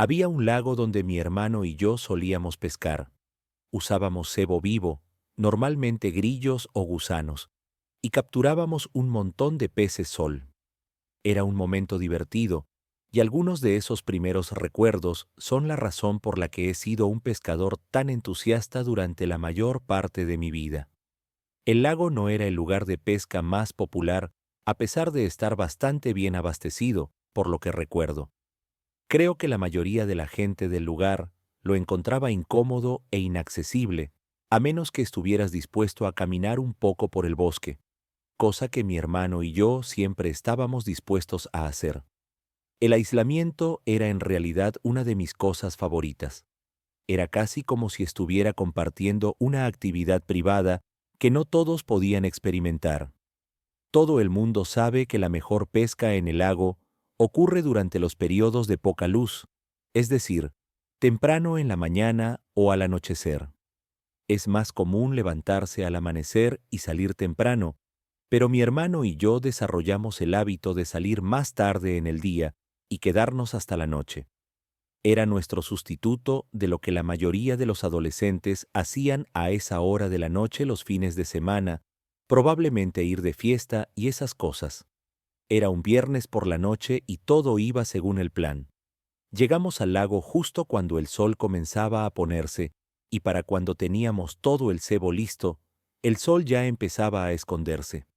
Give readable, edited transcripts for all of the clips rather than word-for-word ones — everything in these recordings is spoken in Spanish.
Había un lago donde mi hermano y yo solíamos pescar. Usábamos cebo vivo, normalmente grillos o gusanos, y capturábamos un montón de peces sol. Era un momento divertido, y algunos de esos primeros recuerdos son la razón por la que he sido un pescador tan entusiasta durante la mayor parte de mi vida. El lago no era el lugar de pesca más popular, a pesar de estar bastante bien abastecido, por lo que recuerdo. Creo que la mayoría de la gente del lugar lo encontraba incómodo e inaccesible, a menos que estuvieras dispuesto a caminar un poco por el bosque, cosa que mi hermano y yo siempre estábamos dispuestos a hacer. El aislamiento era en realidad una de mis cosas favoritas. Era casi como si estuviera compartiendo una actividad privada que no todos podían experimentar. Todo el mundo sabe que la mejor pesca en el lago ocurre durante los periodos de poca luz, es decir, temprano en la mañana o al anochecer. Es más común levantarse al amanecer y salir temprano, pero mi hermano y yo desarrollamos el hábito de salir más tarde en el día y quedarnos hasta la noche. Era nuestro sustituto de lo que la mayoría de los adolescentes hacían a esa hora de la noche los fines de semana, probablemente ir de fiesta y esas cosas. Era un viernes por la noche y todo iba según el plan. Llegamos al lago justo cuando el sol comenzaba a ponerse, y para cuando teníamos todo el cebo listo, el sol ya empezaba a esconderse.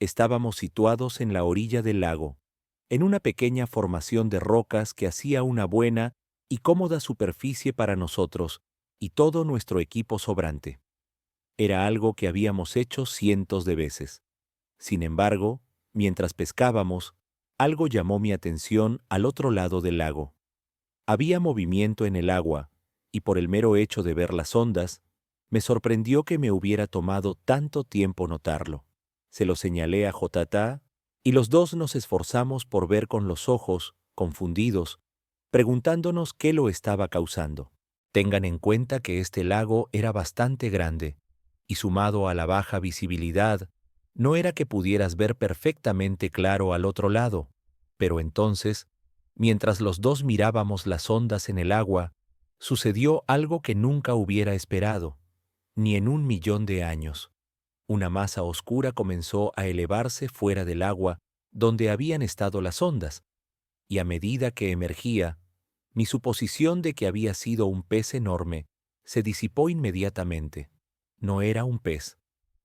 Estábamos situados en la orilla del lago, en una pequeña formación de rocas que hacía una buena y cómoda superficie para nosotros y todo nuestro equipo sobrante. Era algo que habíamos hecho cientos de veces. Sin embargo, mientras pescábamos, algo llamó mi atención al otro lado del lago. Había movimiento en el agua, y por el mero hecho de ver las ondas, me sorprendió que me hubiera tomado tanto tiempo notarlo. Se lo señalé a J. y los dos nos esforzamos por ver con los ojos, confundidos, preguntándonos qué lo estaba causando. Tengan en cuenta que este lago era bastante grande, y sumado a la baja visibilidad, no era que pudieras ver perfectamente claro al otro lado, pero entonces, mientras los dos mirábamos las ondas en el agua, sucedió algo que nunca hubiera esperado, ni en 1.000.000 de años. Una masa oscura comenzó a elevarse fuera del agua donde habían estado las ondas, y a medida que emergía, mi suposición de que había sido un pez enorme se disipó inmediatamente. No era un pez.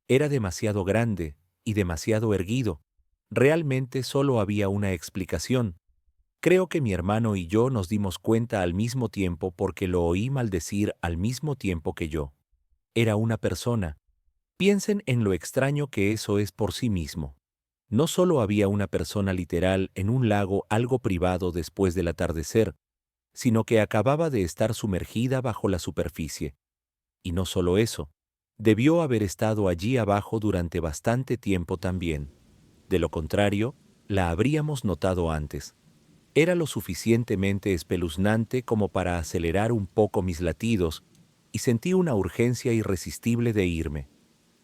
Era demasiado grande y demasiado erguido. Realmente solo había una explicación. Creo que mi hermano y yo nos dimos cuenta al mismo tiempo porque lo oí maldecir al mismo tiempo que yo. Era una persona. Piensen en lo extraño que eso es por sí mismo. No solo había una persona literal en un lago algo privado después del atardecer, sino que acababa de estar sumergida bajo la superficie. Y no solo eso, debió haber estado allí abajo durante bastante tiempo también. De lo contrario, la habríamos notado antes. Era lo suficientemente espeluznante como para acelerar un poco mis latidos, y sentí una urgencia irresistible de irme.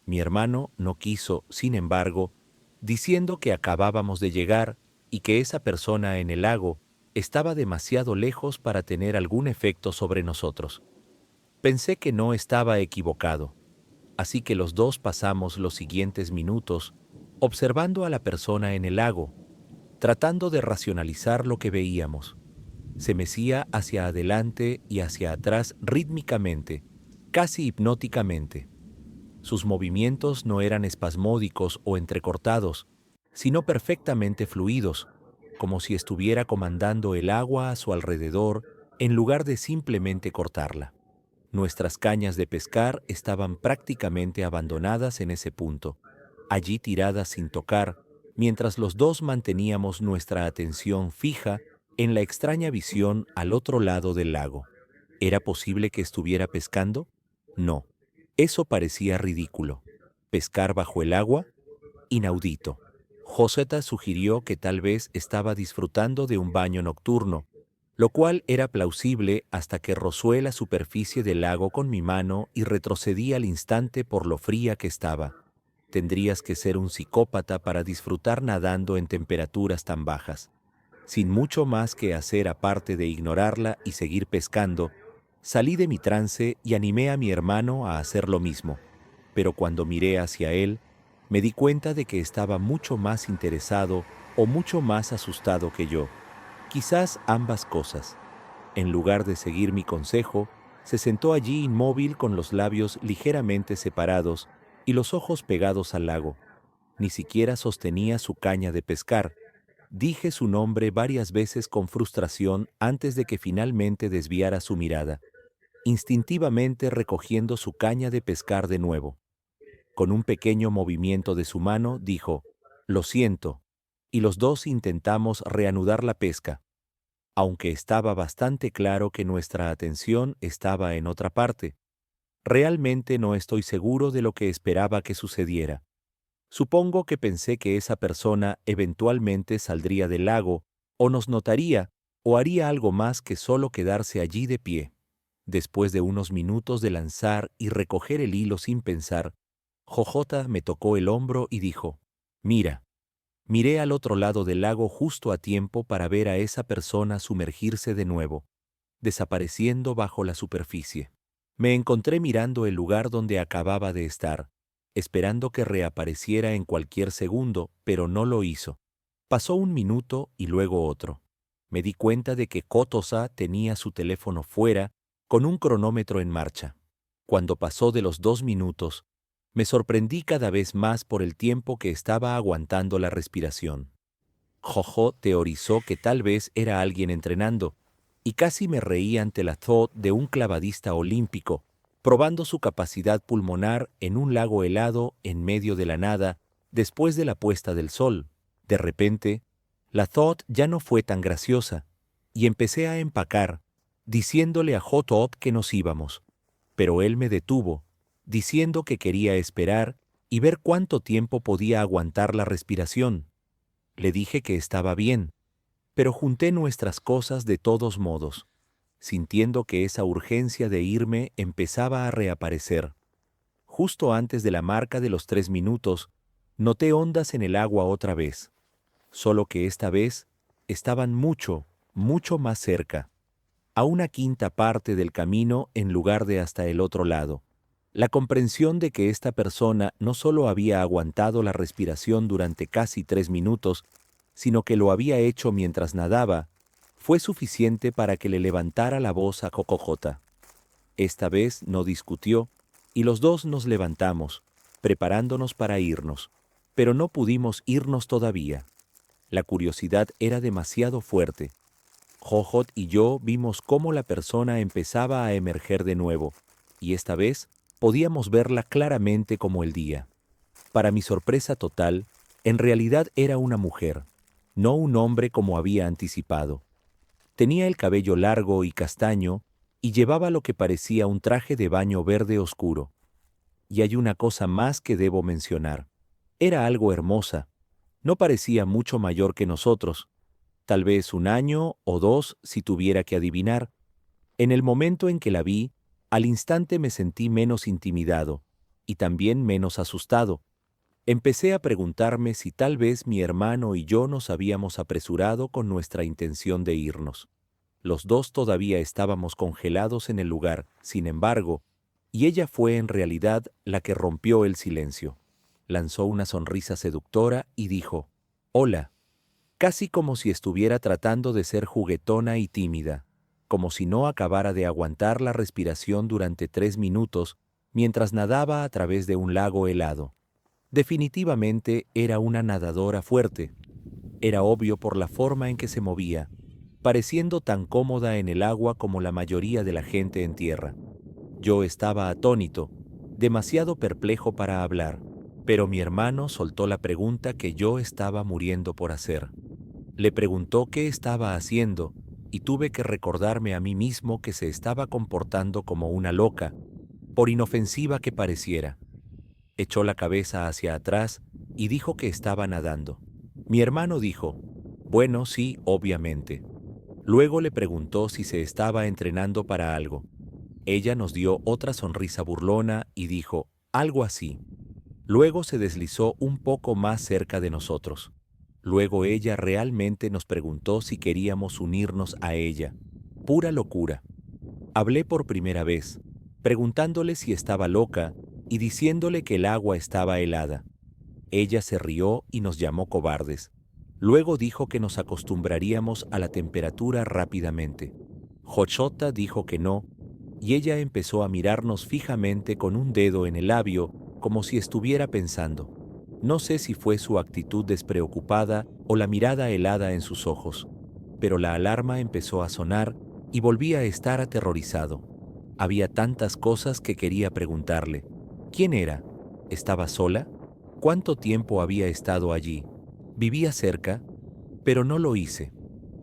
Mi hermano no quiso, sin embargo, diciendo que acabábamos de llegar y que esa persona en el lago estaba demasiado lejos para tener algún efecto sobre nosotros. Pensé que no estaba equivocado, así que los dos pasamos los siguientes minutos observando a la persona en el lago, tratando de racionalizar lo que veíamos. Se mecía hacia adelante y hacia atrás rítmicamente, casi hipnóticamente. Sus movimientos no eran espasmódicos o entrecortados, sino perfectamente fluidos, como si estuviera comandando el agua a su alrededor en lugar de simplemente cortarla. Nuestras cañas de pescar estaban prácticamente abandonadas en ese punto, allí tiradas sin tocar, mientras los dos manteníamos nuestra atención fija en la extraña visión al otro lado del lago. ¿Era posible que estuviera pescando? No. Eso parecía ridículo. ¿Pescar bajo el agua? Inaudito. Joseta sugirió que tal vez estaba disfrutando de un baño nocturno, lo cual era plausible hasta que rozué la superficie del lago con mi mano y retrocedí al instante por lo fría que estaba. Tendrías que ser un psicópata para disfrutar nadando en temperaturas tan bajas. Sin mucho más que hacer aparte de ignorarla y seguir pescando, salí de mi trance y animé a mi hermano a hacer lo mismo. Pero cuando miré hacia él, me di cuenta de que estaba mucho más interesado o mucho más asustado que yo. Quizás ambas cosas. En lugar de seguir mi consejo, se sentó allí inmóvil con los labios ligeramente separados y los ojos pegados al lago. Ni siquiera sostenía su caña de pescar. Dije su nombre varias veces con frustración antes de que finalmente desviara su mirada, instintivamente recogiendo su caña de pescar de nuevo. Con un pequeño movimiento de su mano, dijo, «Lo siento», y los dos intentamos reanudar la pesca, aunque estaba bastante claro que nuestra atención estaba en otra parte. Realmente no estoy seguro de lo que esperaba que sucediera. Supongo que pensé que esa persona eventualmente saldría del lago, o nos notaría, o haría algo más que solo quedarse allí de pie. Después de unos minutos de lanzar y recoger el hilo sin pensar, Jojota me tocó el hombro y dijo, «Mira». Miré al otro lado del lago justo a tiempo para ver a esa persona sumergirse de nuevo, desapareciendo bajo la superficie. Me encontré mirando el lugar donde acababa de estar, esperando que reapareciera en cualquier segundo, pero no lo hizo. Pasó un minuto y luego otro. Me di cuenta de que Kotosa tenía su teléfono fuera, con un cronómetro en marcha. Cuando pasó de los 2 minutos, me sorprendí cada vez más por el tiempo que estaba aguantando la respiración. Jojo teorizó que tal vez era alguien entrenando, y casi me reí ante la thought de un clavadista olímpico, probando su capacidad pulmonar en un lago helado en medio de la nada después de la puesta del sol. De repente, la thought ya no fue tan graciosa, y empecé a empacar, diciéndole a Hotop que nos íbamos. Pero él me detuvo, diciendo que quería esperar y ver cuánto tiempo podía aguantar la respiración. Le dije que estaba bien, pero junté nuestras cosas de todos modos, sintiendo que esa urgencia de irme empezaba a reaparecer. Justo antes de la marca de los 3 minutos, noté ondas en el agua otra vez, solo que esta vez estaban mucho, mucho más cerca, a una quinta parte del camino en lugar de hasta el otro lado. La comprensión de que esta persona no solo había aguantado la respiración durante casi 3 minutos, sino que lo había hecho mientras nadaba, fue suficiente para que le levantara la voz a Cocojota. Esta vez no discutió, y los dos nos levantamos, preparándonos para irnos, pero no pudimos irnos todavía. La curiosidad era demasiado fuerte. Jojot y yo vimos cómo la persona empezaba a emerger de nuevo, y esta vez podíamos verla claramente como el día. Para mi sorpresa total, en realidad era una mujer, no un hombre como había anticipado. Tenía el cabello largo y castaño y llevaba lo que parecía un traje de baño verde oscuro. Y hay una cosa más que debo mencionar. Era algo hermosa. No parecía mucho mayor que nosotros, tal vez 1 año o 2 si tuviera que adivinar. En el momento en que la vi, al instante me sentí menos intimidado y también menos asustado. Empecé a preguntarme si tal vez mi hermano y yo nos habíamos apresurado con nuestra intención de irnos. Los dos todavía estábamos congelados en el lugar, sin embargo, y ella fue en realidad la que rompió el silencio. Lanzó una sonrisa seductora y dijo, «Hola», casi como si estuviera tratando de ser juguetona y tímida, como si no acabara de aguantar la respiración durante 3 minutos mientras nadaba a través de un lago helado. Definitivamente era una nadadora fuerte. Era obvio por la forma en que se movía, pareciendo tan cómoda en el agua como la mayoría de la gente en tierra. Yo estaba atónito, demasiado perplejo para hablar, pero mi hermano soltó la pregunta que yo estaba muriendo por hacer. Le preguntó qué estaba haciendo, y tuve que recordarme a mí mismo que se estaba comportando como una loca, por inofensiva que pareciera. Echó la cabeza hacia atrás y dijo que estaba nadando. Mi hermano dijo, «Bueno, sí, obviamente». Luego le preguntó si se estaba entrenando para algo. Ella nos dio otra sonrisa burlona y dijo, «Algo así». Luego se deslizó un poco más cerca de nosotros. Luego ella realmente nos preguntó si queríamos unirnos a ella. Pura locura. Hablé por primera vez, preguntándole si estaba loca y diciéndole que el agua estaba helada. Ella se rió y nos llamó cobardes. Luego dijo que nos acostumbraríamos a la temperatura rápidamente. Jochota dijo que no, y ella empezó a mirarnos fijamente con un dedo en el labio, como si estuviera pensando. No sé si fue su actitud despreocupada o la mirada helada en sus ojos, pero la alarma empezó a sonar y volví a estar aterrorizado. Había tantas cosas que quería preguntarle. ¿Quién era? ¿Estaba sola? ¿Cuánto tiempo había estado allí? ¿Vivía cerca? Pero no lo hice.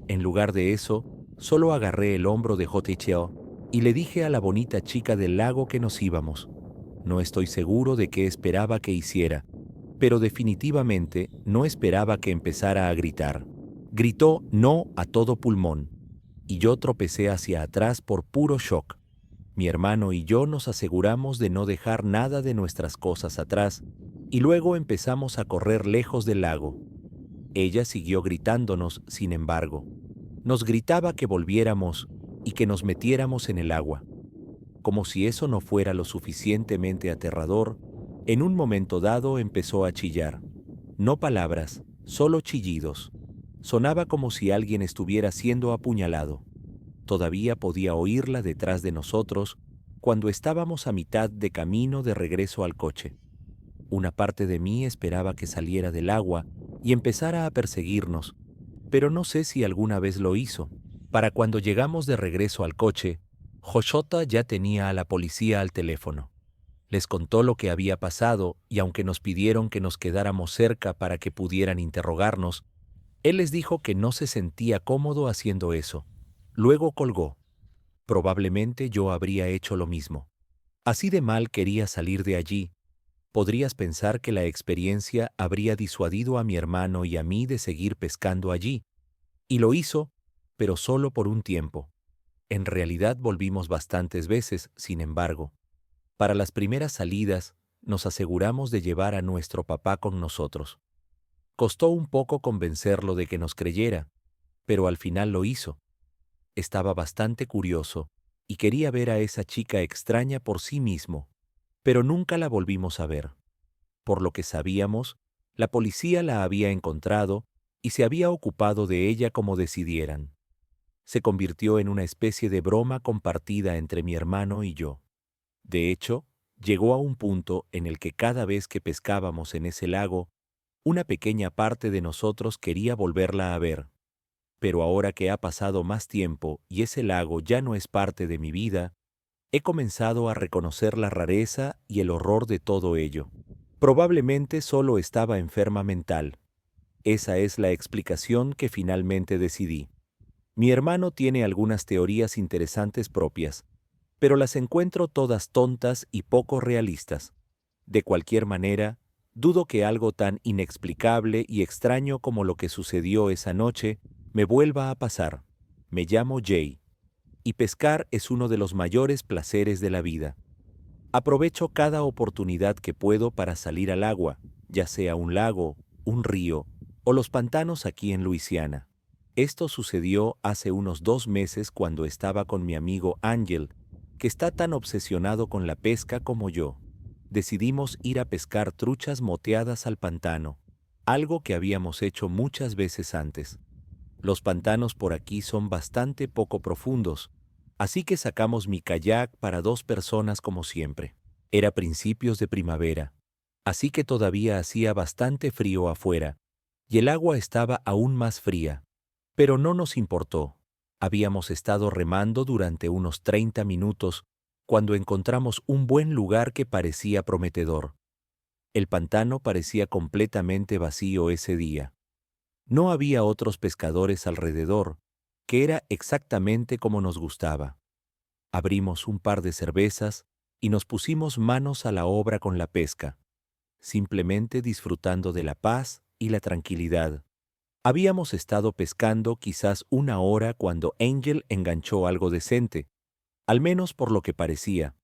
En lugar de eso, solo agarré el hombro de Hoticheo y le dije a la bonita chica del lago que nos íbamos. No estoy seguro de qué esperaba que hiciera, pero definitivamente no esperaba que empezara a gritar. Gritó no a todo pulmón, y yo tropecé hacia atrás por puro shock. Mi hermano y yo nos aseguramos de no dejar nada de nuestras cosas atrás, y luego empezamos a correr lejos del lago. Ella siguió gritándonos, sin embargo. Nos gritaba que volviéramos y que nos metiéramos en el agua. Como si eso no fuera lo suficientemente aterrador, en un momento dado empezó a chillar. No palabras, solo chillidos. Sonaba como si alguien estuviera siendo apuñalado. Todavía podía oírla detrás de nosotros cuando estábamos a mitad de camino de regreso al coche. Una parte de mí esperaba que saliera del agua y empezara a perseguirnos, pero no sé si alguna vez lo hizo. Para cuando llegamos de regreso al coche, Joshota ya tenía a la policía al teléfono. Les contó lo que había pasado y aunque nos pidieron que nos quedáramos cerca para que pudieran interrogarnos, él les dijo que no se sentía cómodo haciendo eso. Luego colgó. Probablemente yo habría hecho lo mismo. Así de mal quería salir de allí. Podrías pensar que la experiencia habría disuadido a mi hermano y a mí de seguir pescando allí. Y lo hizo, pero solo por un tiempo. En realidad volvimos bastantes veces, sin embargo. Para las primeras salidas, nos aseguramos de llevar a nuestro papá con nosotros. Costó un poco convencerlo de que nos creyera, pero al final lo hizo. Estaba bastante curioso y quería ver a esa chica extraña por sí mismo, pero nunca la volvimos a ver. Por lo que sabíamos, la policía la había encontrado y se había ocupado de ella como decidieran. Se convirtió en una especie de broma compartida entre mi hermano y yo. De hecho, llegó a un punto en el que cada vez que pescábamos en ese lago, una pequeña parte de nosotros quería volverla a ver. Pero ahora que ha pasado más tiempo y ese lago ya no es parte de mi vida, he comenzado a reconocer la rareza y el horror de todo ello. Probablemente solo estaba enferma mental. Esa es la explicación que finalmente decidí. Mi hermano tiene algunas teorías interesantes propias, pero las encuentro todas tontas y poco realistas. De cualquier manera, dudo que algo tan inexplicable y extraño como lo que sucedió esa noche me vuelva a pasar. Me llamo Jay, y pescar es uno de los mayores placeres de la vida. Aprovecho cada oportunidad que puedo para salir al agua, ya sea un lago, un río o los pantanos aquí en Luisiana. Esto sucedió hace unos 2 meses cuando estaba con mi amigo Ángel, que está tan obsesionado con la pesca como yo. Decidimos ir a pescar truchas moteadas al pantano, algo que habíamos hecho muchas veces antes. Los pantanos por aquí son bastante poco profundos, así que sacamos mi kayak para 2 personas como siempre. Era principios de primavera, así que todavía hacía bastante frío afuera, y el agua estaba aún más fría. Pero no nos importó. Habíamos estado remando durante unos 30 minutos cuando encontramos un buen lugar que parecía prometedor. El pantano parecía completamente vacío ese día. No había otros pescadores alrededor, que era exactamente como nos gustaba. Abrimos un par de cervezas y nos pusimos manos a la obra con la pesca, simplemente disfrutando de la paz y la tranquilidad. Habíamos estado pescando quizás 1 hora cuando Angel enganchó algo decente, al menos por lo que parecía.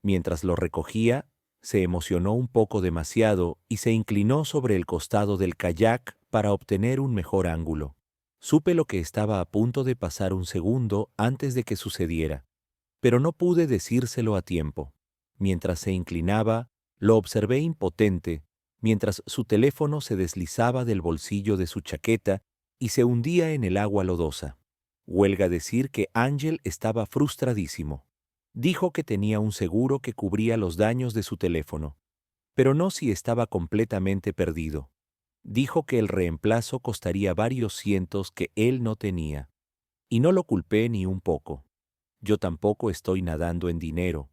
Mientras lo recogía, se emocionó un poco demasiado y se inclinó sobre el costado del kayak para obtener un mejor ángulo. Supe lo que estaba a punto de pasar un segundo antes de que sucediera, pero no pude decírselo a tiempo. Mientras se inclinaba, lo observé impotente, mientras su teléfono se deslizaba del bolsillo de su chaqueta y se hundía en el agua lodosa. Huelga decir que Ángel estaba frustradísimo. Dijo que tenía un seguro que cubría los daños de su teléfono, pero no si estaba completamente perdido. Dijo que el reemplazo costaría varios cientos que él no tenía. Y no lo culpé ni un poco. Yo tampoco estoy nadando en dinero.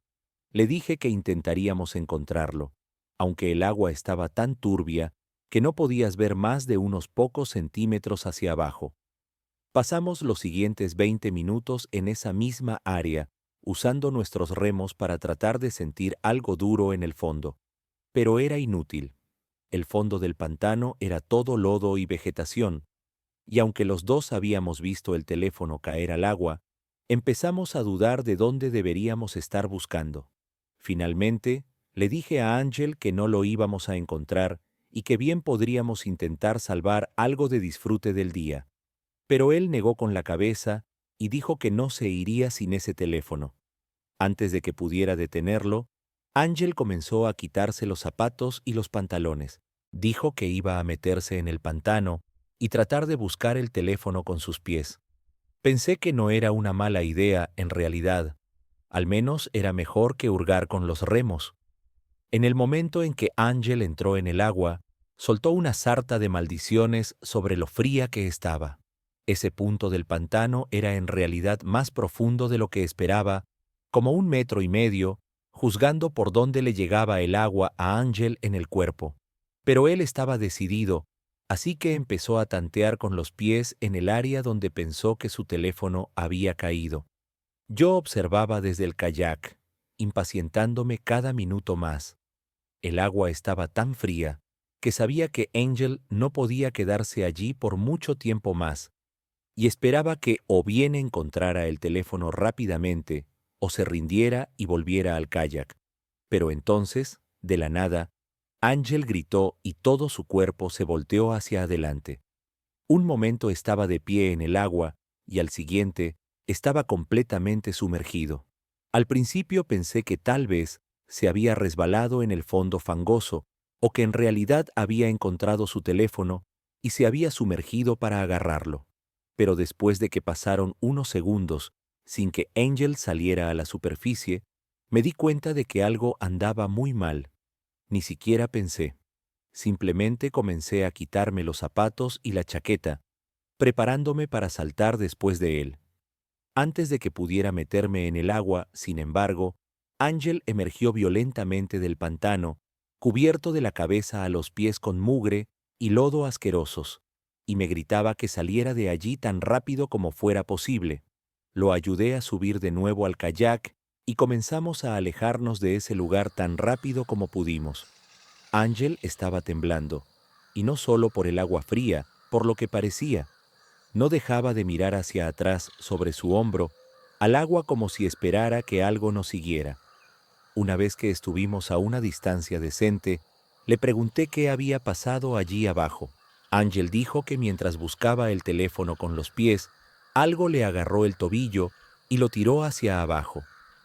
Le dije que intentaríamos encontrarlo, aunque el agua estaba tan turbia que no podías ver más de unos pocos centímetros hacia abajo. Pasamos los siguientes 20 minutos en esa misma área, usando nuestros remos para tratar de sentir algo duro en el fondo. Pero era inútil. El fondo del pantano era todo lodo y vegetación, y aunque los dos habíamos visto el teléfono caer al agua, empezamos a dudar de dónde deberíamos estar buscando. Finalmente, le dije a Ángel que no lo íbamos a encontrar y que bien podríamos intentar salvar algo de disfrute del día. Pero él negó con la cabeza y dijo que no se iría sin ese teléfono. Antes de que pudiera detenerlo, Ángel comenzó a quitarse los zapatos y los pantalones. Dijo que iba a meterse en el pantano y tratar de buscar el teléfono con sus pies. Pensé que no era una mala idea en realidad. Al menos era mejor que hurgar con los remos. En el momento en que Ángel entró en el agua, soltó una sarta de maldiciones sobre lo fría que estaba. Ese punto del pantano era en realidad más profundo de lo que esperaba, como 1,5 metros, juzgando por dónde le llegaba el agua a Ángel en el cuerpo. Pero él estaba decidido, así que empezó a tantear con los pies en el área donde pensó que su teléfono había caído. Yo observaba desde el kayak, impacientándome cada minuto más. El agua estaba tan fría que sabía que Ángel no podía quedarse allí por mucho tiempo más, y esperaba que o bien encontrara el teléfono rápidamente o se rindiera y volviera al kayak. Pero entonces, de la nada, Ángel gritó y todo su cuerpo se volteó hacia adelante. Un momento estaba de pie en el agua y al siguiente estaba completamente sumergido. Al principio pensé que tal vez se había resbalado en el fondo fangoso o que en realidad había encontrado su teléfono y se había sumergido para agarrarlo. Pero después de que pasaron unos segundos sin que Ángel saliera a la superficie, me di cuenta de que algo andaba muy mal. Ni siquiera pensé. Simplemente comencé a quitarme los zapatos y la chaqueta, preparándome para saltar después de él. Antes de que pudiera meterme en el agua, sin embargo, Ángel emergió violentamente del pantano, cubierto de la cabeza a los pies con mugre y lodo asquerosos, y me gritaba que saliera de allí tan rápido como fuera posible. Lo ayudé a subir de nuevo al kayak y comenzamos a alejarnos de ese lugar tan rápido como pudimos. Ángel estaba temblando, y no solo por el agua fría, por lo que parecía. No dejaba de mirar hacia atrás, sobre su hombro, al agua como si esperara que algo nos siguiera. Una vez que estuvimos a una distancia decente, le pregunté qué había pasado allí abajo. Ángel dijo que mientras buscaba el teléfono con los pies, algo le agarró el tobillo y lo tiró hacia abajo.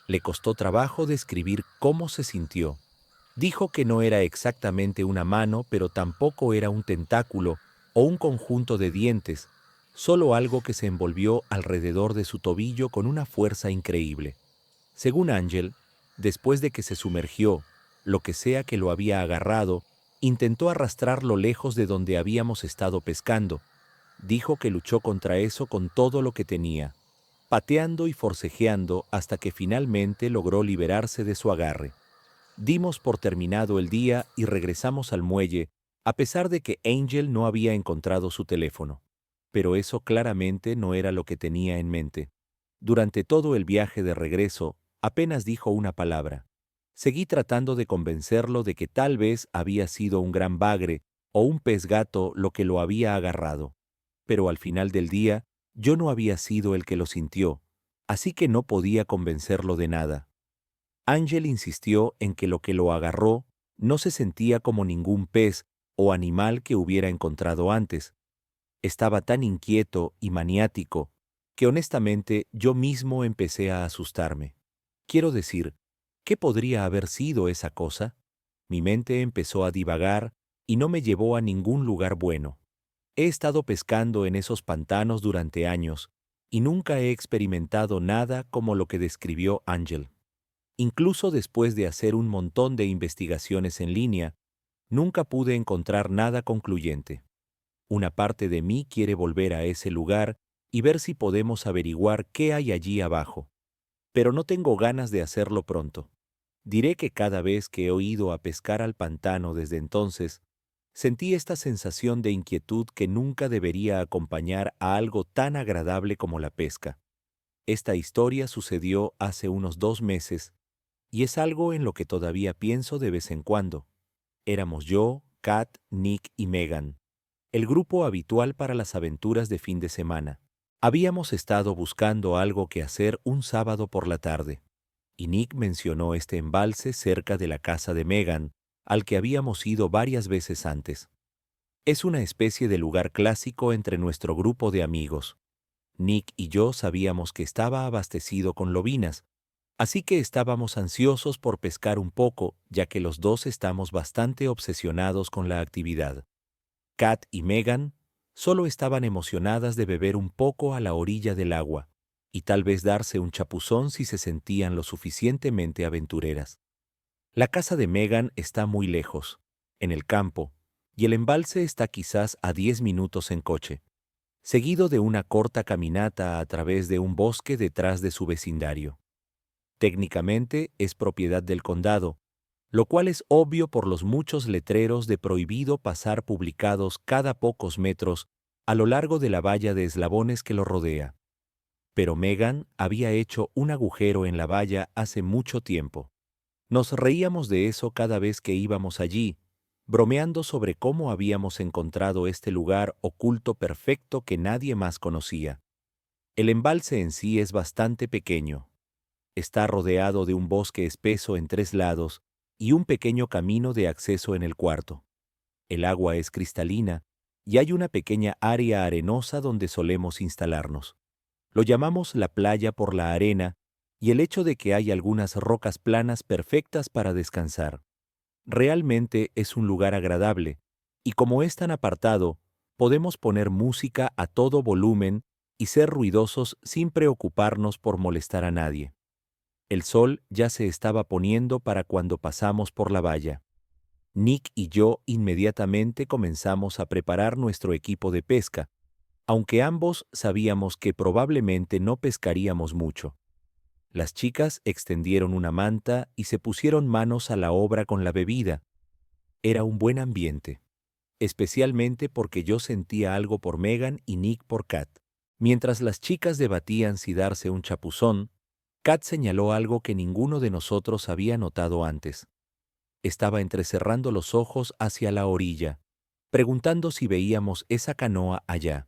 Le costó trabajo describir cómo se sintió. Dijo que no era exactamente una mano, pero tampoco era un tentáculo o un conjunto de dientes, solo algo que se envolvió alrededor de su tobillo con una fuerza increíble. Según Ángel, después de que se sumergió, lo que sea que lo había agarrado, intentó arrastrarlo lejos de donde habíamos estado pescando. Dijo que luchó contra eso con todo lo que tenía, pateando y forcejeando hasta que finalmente logró liberarse de su agarre. Dimos por terminado el día y regresamos al muelle, a pesar de que Ángel no había encontrado su teléfono. Pero eso claramente no era lo que tenía en mente. Durante todo el viaje de regreso, apenas dijo una palabra. Seguí tratando de convencerlo de que tal vez había sido un gran bagre o un pez gato lo que lo había agarrado. Pero al final del día, yo no había sido el que lo sintió, así que no podía convencerlo de nada. Ángel insistió en que lo agarró no se sentía como ningún pez o animal que hubiera encontrado antes, Estaba tan inquieto y maniático que honestamente yo mismo empecé a asustarme. Quiero decir, ¿qué podría haber sido esa cosa? Mi mente empezó a divagar y no me llevó a ningún lugar bueno. He estado pescando en esos pantanos durante años y nunca he experimentado nada como lo que describió Ángel. Incluso después de hacer un montón de investigaciones en línea, nunca pude encontrar nada concluyente. Una parte de mí quiere volver a ese lugar y ver si podemos averiguar qué hay allí abajo. Pero no tengo ganas de hacerlo pronto. Diré que cada vez que he ido a pescar al pantano desde entonces, sentí esta sensación de inquietud que nunca debería acompañar a algo tan agradable como la pesca. Esta historia sucedió hace unos 2 meses y es algo en lo que todavía pienso de vez en cuando. Éramos yo, Kat, Nick y Megan, el grupo habitual para las aventuras de fin de semana. Habíamos estado buscando algo que hacer un sábado por la tarde, y Nick mencionó este embalse cerca de la casa de Megan, al que habíamos ido varias veces antes. Es una especie de lugar clásico entre nuestro grupo de amigos. Nick y yo sabíamos que estaba abastecido con lobinas, así que estábamos ansiosos por pescar un poco, ya que los dos estamos bastante obsesionados con la actividad. Kat y Megan solo estaban emocionadas de beber un poco a la orilla del agua y tal vez darse un chapuzón si se sentían lo suficientemente aventureras. La casa de Megan está muy lejos, en el campo, y el embalse está quizás a 10 minutos en coche, seguido de una corta caminata a través de un bosque detrás de su vecindario. Técnicamente es propiedad del condado, lo cual es obvio por los muchos letreros de prohibido pasar publicados cada pocos metros a lo largo de la valla de eslabones que lo rodea. Pero Megan había hecho un agujero en la valla hace mucho tiempo. Nos reíamos de eso cada vez que íbamos allí, bromeando sobre cómo habíamos encontrado este lugar oculto perfecto que nadie más conocía. El embalse en sí es bastante pequeño. Está rodeado de un bosque espeso en 3 lados y un pequeño camino de acceso en el cuarto. El agua es cristalina y hay una pequeña área arenosa donde solemos instalarnos. Lo llamamos la playa por la arena y el hecho de que hay algunas rocas planas perfectas para descansar. Realmente es un lugar agradable, y como es tan apartado, podemos poner música a todo volumen y ser ruidosos sin preocuparnos por molestar a nadie. El sol ya se estaba poniendo para cuando pasamos por la valla. Nick y yo inmediatamente comenzamos a preparar nuestro equipo de pesca, aunque ambos sabíamos que probablemente no pescaríamos mucho. Las chicas extendieron una manta y se pusieron manos a la obra con la bebida. Era un buen ambiente, especialmente porque yo sentía algo por Megan y Nick por Kat. Mientras las chicas debatían si darse un chapuzón, Kat señaló algo que ninguno de nosotros había notado antes. Estaba entrecerrando los ojos hacia la orilla, preguntando si veíamos esa canoa allá.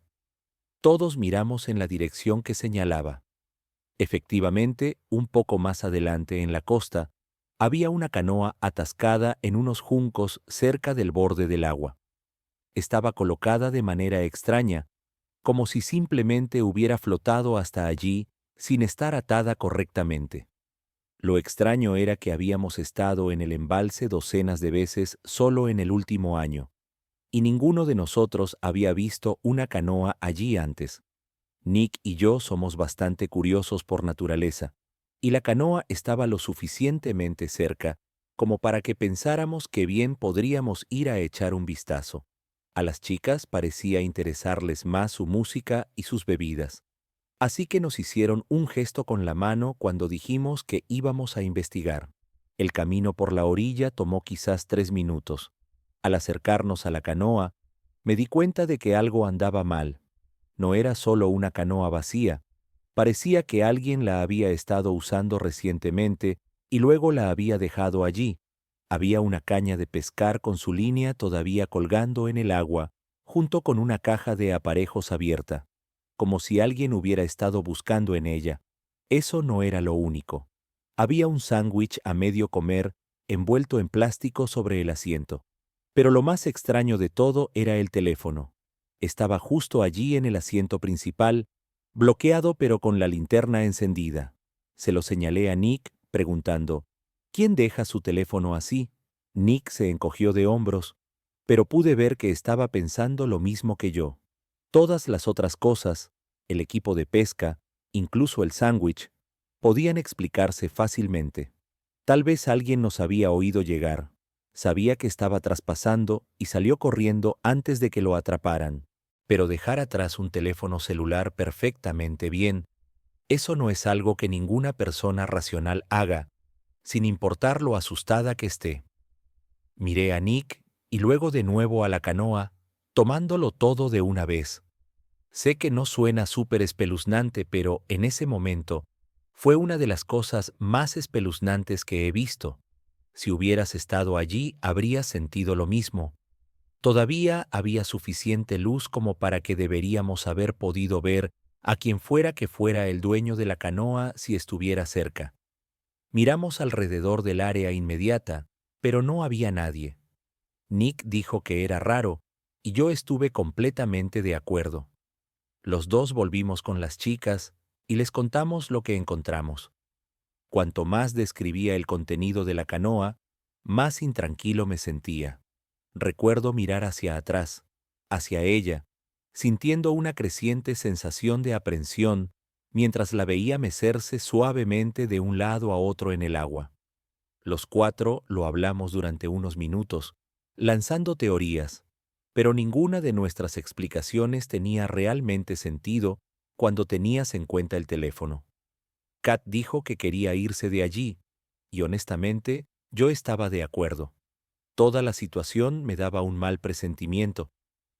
Todos miramos en la dirección que señalaba. Efectivamente, un poco más adelante en la costa, había una canoa atascada en unos juncos cerca del borde del agua. Estaba colocada de manera extraña, como si simplemente hubiera flotado hasta allí sin estar atada correctamente. Lo extraño era que habíamos estado en el embalse docenas de veces solo en el último año, y ninguno de nosotros había visto una canoa allí antes. Nick y yo somos bastante curiosos por naturaleza, y la canoa estaba lo suficientemente cerca como para que pensáramos que bien podríamos ir a echar un vistazo. A las chicas parecía interesarles más su música y sus bebidas, así que nos hicieron un gesto con la mano cuando dijimos que íbamos a investigar. El camino por la orilla tomó quizás 3 minutos. Al acercarnos a la canoa, me di cuenta de que algo andaba mal. No era solo una canoa vacía, parecía que alguien la había estado usando recientemente y luego la había dejado allí. Había una caña de pescar con su línea todavía colgando en el agua, junto con una caja de aparejos abierta, como si alguien hubiera estado buscando en ella. Eso no era lo único. Había un sándwich a medio comer envuelto en plástico sobre el asiento. Pero lo más extraño de todo era el teléfono. Estaba justo allí en el asiento principal, bloqueado pero con la linterna encendida. Se lo señalé a Nick, preguntando, ¿quién deja su teléfono así? Nick se encogió de hombros, pero pude ver que estaba pensando lo mismo que yo. Todas las otras cosas, el equipo de pesca, incluso el sándwich, podían explicarse fácilmente. Tal vez alguien nos había oído llegar. Sabía que estaba traspasando y salió corriendo antes de que lo atraparan. Pero dejar atrás un teléfono celular perfectamente bien, eso no es algo que ninguna persona racional haga, sin importar lo asustada que esté. Miré a Nick y luego de nuevo a la canoa, tomándolo todo de una vez. Sé que no suena súper espeluznante, pero en ese momento fue una de las cosas más espeluznantes que he visto. Si hubieras estado allí, habrías sentido lo mismo. Todavía había suficiente luz como para que deberíamos haber podido ver a quien fuera que fuera el dueño de la canoa si estuviera cerca. Miramos alrededor del área inmediata, pero no había nadie. Nick dijo que era raro, y yo estuve completamente de acuerdo. Los dos volvimos con las chicas y les contamos lo que encontramos. Cuanto más describía el contenido de la canoa, más intranquilo me sentía. Recuerdo mirar hacia atrás, hacia ella, sintiendo una creciente sensación de aprensión mientras la veía mecerse suavemente de un lado a otro en el agua. Los cuatro lo hablamos durante unos minutos, lanzando teorías, pero ninguna de nuestras explicaciones tenía realmente sentido cuando tenías en cuenta el teléfono. Kat dijo que quería irse de allí, y honestamente, yo estaba de acuerdo. Toda la situación me daba un mal presentimiento.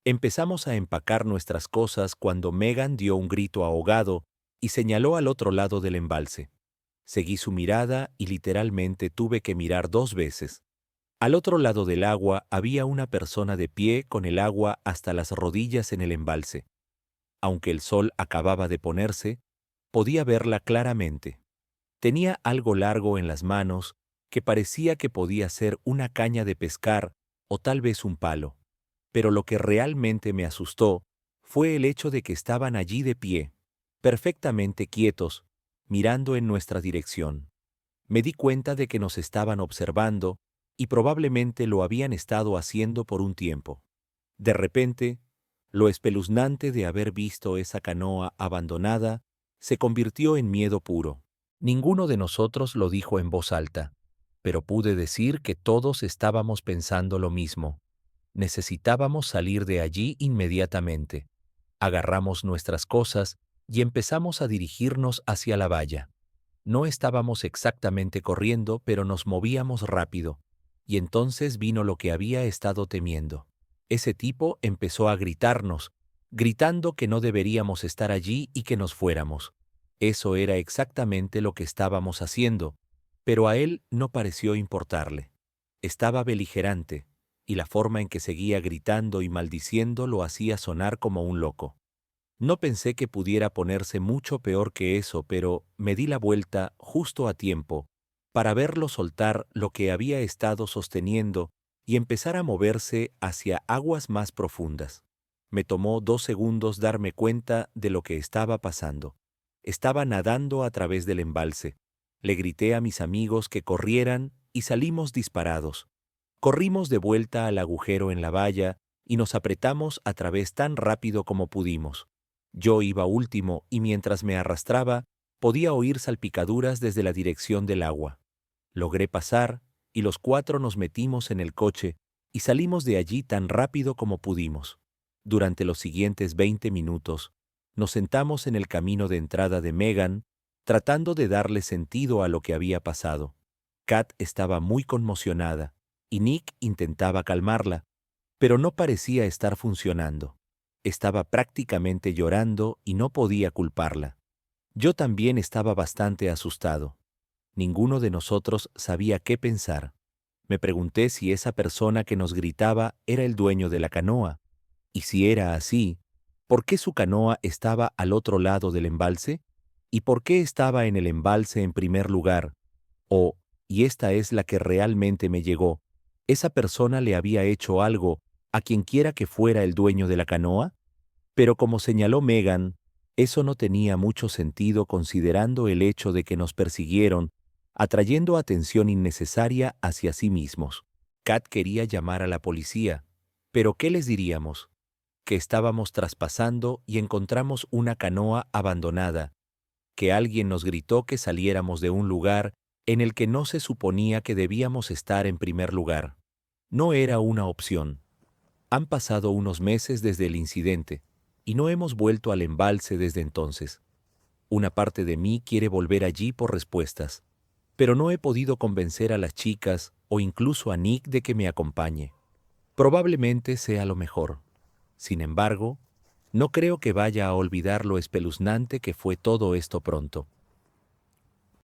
Empezamos a empacar nuestras cosas cuando Megan dio un grito ahogado y señaló al otro lado del embalse. Seguí su mirada y literalmente tuve que mirar 2 veces. Al otro lado del agua había una persona de pie con el agua hasta las rodillas en el embalse. Aunque el sol acababa de ponerse, podía verla claramente. Tenía algo largo en las manos que parecía que podía ser una caña de pescar o tal vez un palo. Pero lo que realmente me asustó fue el hecho de que estaban allí de pie, perfectamente quietos, mirando en nuestra dirección. Me di cuenta de que nos estaban observando y probablemente lo habían estado haciendo por un tiempo. De repente, lo espeluznante de haber visto esa canoa abandonada se convirtió en miedo puro. Ninguno de nosotros lo dijo en voz alta, pero pude decir que todos estábamos pensando lo mismo. Necesitábamos salir de allí inmediatamente. Agarramos nuestras cosas y empezamos a dirigirnos hacia la valla. No estábamos exactamente corriendo, pero nos movíamos rápido, y entonces vino lo que había estado temiendo. Ese tipo empezó a gritarnos, gritando que no deberíamos estar allí y que nos fuéramos. Eso era exactamente lo que estábamos haciendo, pero a él no pareció importarle. Estaba beligerante, y la forma en que seguía gritando y maldiciendo lo hacía sonar como un loco. No pensé que pudiera ponerse mucho peor que eso, pero me di la vuelta justo a tiempo para verlo soltar lo que había estado sosteniendo y empezar a moverse hacia aguas más profundas. Me tomó 2 segundos darme cuenta de lo que estaba pasando. Estaba nadando a través del embalse. Le grité a mis amigos que corrieran y salimos disparados. Corrimos de vuelta al agujero en la valla y nos apretamos a través tan rápido como pudimos. Yo iba último y mientras me arrastraba, podía oír salpicaduras desde la dirección del agua. Logré pasar y los cuatro nos metimos en el coche y salimos de allí tan rápido como pudimos. Durante los siguientes 20 minutos, nos sentamos en el camino de entrada de Megan, tratando de darle sentido a lo que había pasado. Kat estaba muy conmocionada y Nick intentaba calmarla, pero no parecía estar funcionando. Estaba prácticamente llorando y no podía culparla. Yo también estaba bastante asustado. Ninguno de nosotros sabía qué pensar. Me pregunté si esa persona que nos gritaba era el dueño de la canoa. Y si era así, ¿por qué su canoa estaba al otro lado del embalse? ¿Y por qué estaba en el embalse en primer lugar? O, y esta es la que realmente me llegó, ¿esa persona le había hecho algo a quien quiera que fuera el dueño de la canoa? Pero como señaló Megan, eso no tenía mucho sentido considerando el hecho de que nos persiguieron, atrayendo atención innecesaria hacia sí mismos. Kat quería llamar a la policía, pero ¿qué les diríamos? Que estábamos traspasando y encontramos una canoa abandonada, que alguien nos gritó que saliéramos de un lugar en el que no se suponía que debíamos estar en primer lugar. No era una opción. Han pasado unos meses desde el incidente, y no hemos vuelto al embalse desde entonces. Una parte de mí quiere volver allí por respuestas, pero no he podido convencer a las chicas o incluso a Nick de que me acompañe. Probablemente sea lo mejor. Sin embargo, no creo que vaya a olvidar lo espeluznante que fue todo esto pronto.